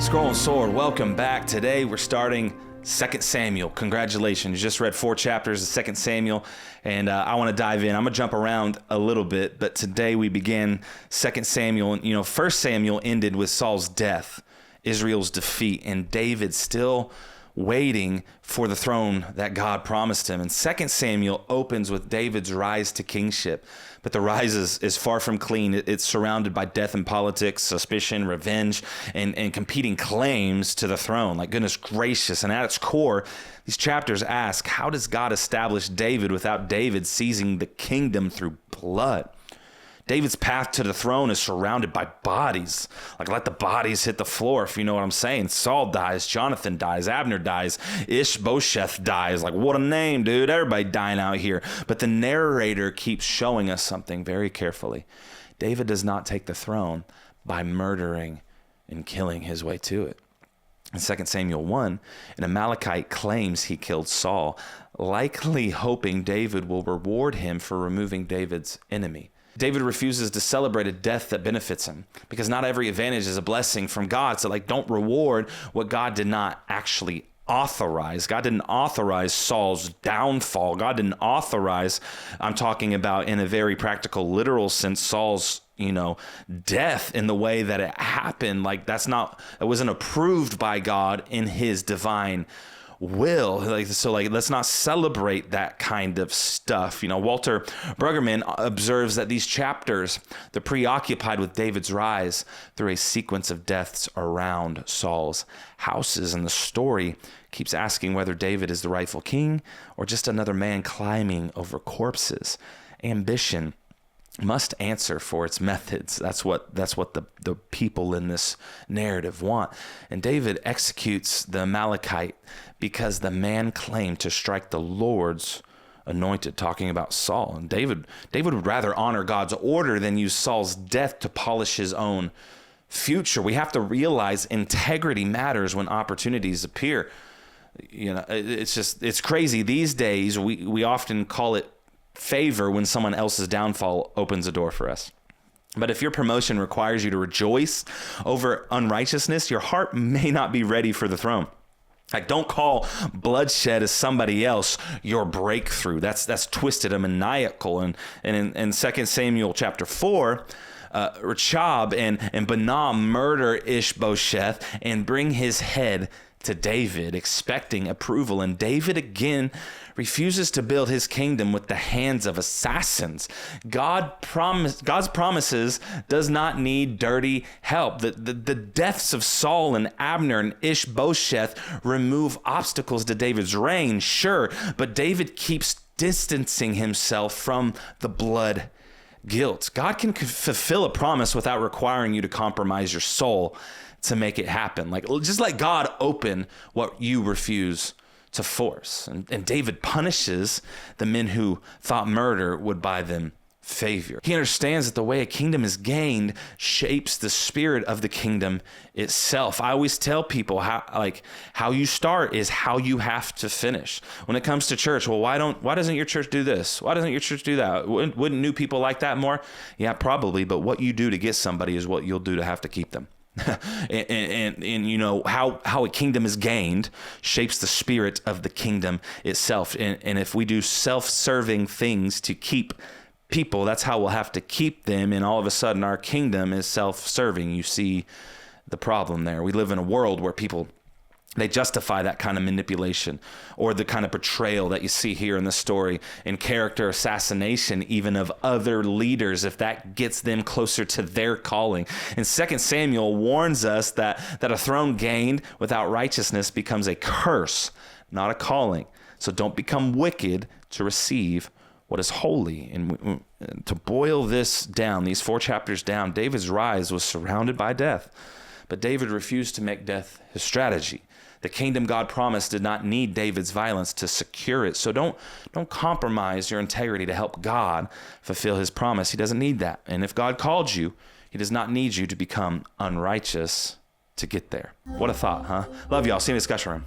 Scrolling Sword, welcome back. Today we're starting 2 Samuel. Congratulations. You just read 4 chapters of 2 Samuel, and I want to dive in. I'm going to jump around a little bit, but today we begin 2 Samuel. And, 1 Samuel ended with Saul's death, Israel's defeat, and David still waiting for the throne that God promised him. And 2 Samuel opens with David's rise to kingship. But the rise is far from clean. It's surrounded by death and politics, suspicion, revenge, and competing claims to the throne. Like, goodness gracious. And at its core, these chapters ask, how does God establish David without David seizing the kingdom through blood? David's path to the throne is surrounded by bodies. Like, let the bodies hit the floor, if you know what I'm saying. Saul dies, Jonathan dies, Abner dies, Ish-bosheth dies. Like, what a name, dude. Everybody dying out here. But the narrator keeps showing us something very carefully. David does not take the throne by murdering and killing his way to it. In 2 Samuel 1, an Amalekite claims he killed Saul, likely hoping David will reward him for removing David's enemy. David refuses to celebrate a death that benefits him because not every advantage is a blessing from God. So, don't reward what God did not actually authorize. God didn't authorize Saul's downfall. God didn't authorize, I'm talking about in a very practical, literal sense, Saul's death in the way that it happened. It wasn't approved by God in his divine will. Let's not celebrate that kind of stuff. Walter Brueggemann observes that these chapters, they're preoccupied with David's rise through a sequence of deaths around Saul's houses. And the story keeps asking whether David is the rightful king or just another man climbing over corpses. Ambition must answer for its methods. That's what the people in this narrative want. And David executes the Amalekite because the man claimed to strike the Lord's anointed, talking about Saul. And David would rather honor God's order than use Saul's death to polish his own future. We have to realize integrity matters when opportunities appear. It's crazy. These days, we often call it favor when someone else's downfall opens a door for us. But if your promotion requires you to rejoice over unrighteousness, your heart may not be ready for the throne. Don't call bloodshed as somebody else your breakthrough. That's twisted and maniacal. And in 2 Samuel chapter 4, Rechab and Baanah murder Ish-bosheth and bring his head to David, expecting approval. And David again refuses to build his kingdom with the hands of assassins. God's promises does not need dirty help. The deaths of Saul and Abner and Ish-bosheth remove obstacles to David's reign, sure, but David keeps distancing himself from the blood guilt. God can fulfill a promise without requiring you to compromise your soul to make it happen. Just let God open what you refuse to force. And David punishes the men who thought murder would buy them favor. He understands that the way a kingdom is gained shapes the spirit of the kingdom itself. I always tell people how you start is how you have to finish. When it comes to church, well, why doesn't your church do this? Why doesn't your church do that? Wouldn't new people like that more? Yeah, probably. But what you do to get somebody is what you'll do to have to keep them. and how a kingdom is gained shapes the spirit of the kingdom itself. And if we do self-serving things to keep people, that's how we'll have to keep them. And all of a sudden our kingdom is self-serving. You see the problem there. We live in a world where people, they justify that kind of manipulation or the kind of betrayal that you see here in the story, and character assassination even of other leaders if that gets them closer to their calling. And 2 Samuel warns us that a throne gained without righteousness becomes a curse, not a calling. So don't become wicked to receive what is holy. And to boil this down, these 4 chapters down, David's rise was surrounded by death, but David refused to make death his strategy. The kingdom God promised did not need David's violence to secure it. So don't compromise your integrity to help God fulfill his promise. He doesn't need that. And if God called you, he does not need you to become unrighteous to get there. What a thought, huh? Love y'all. See you in the discussion room.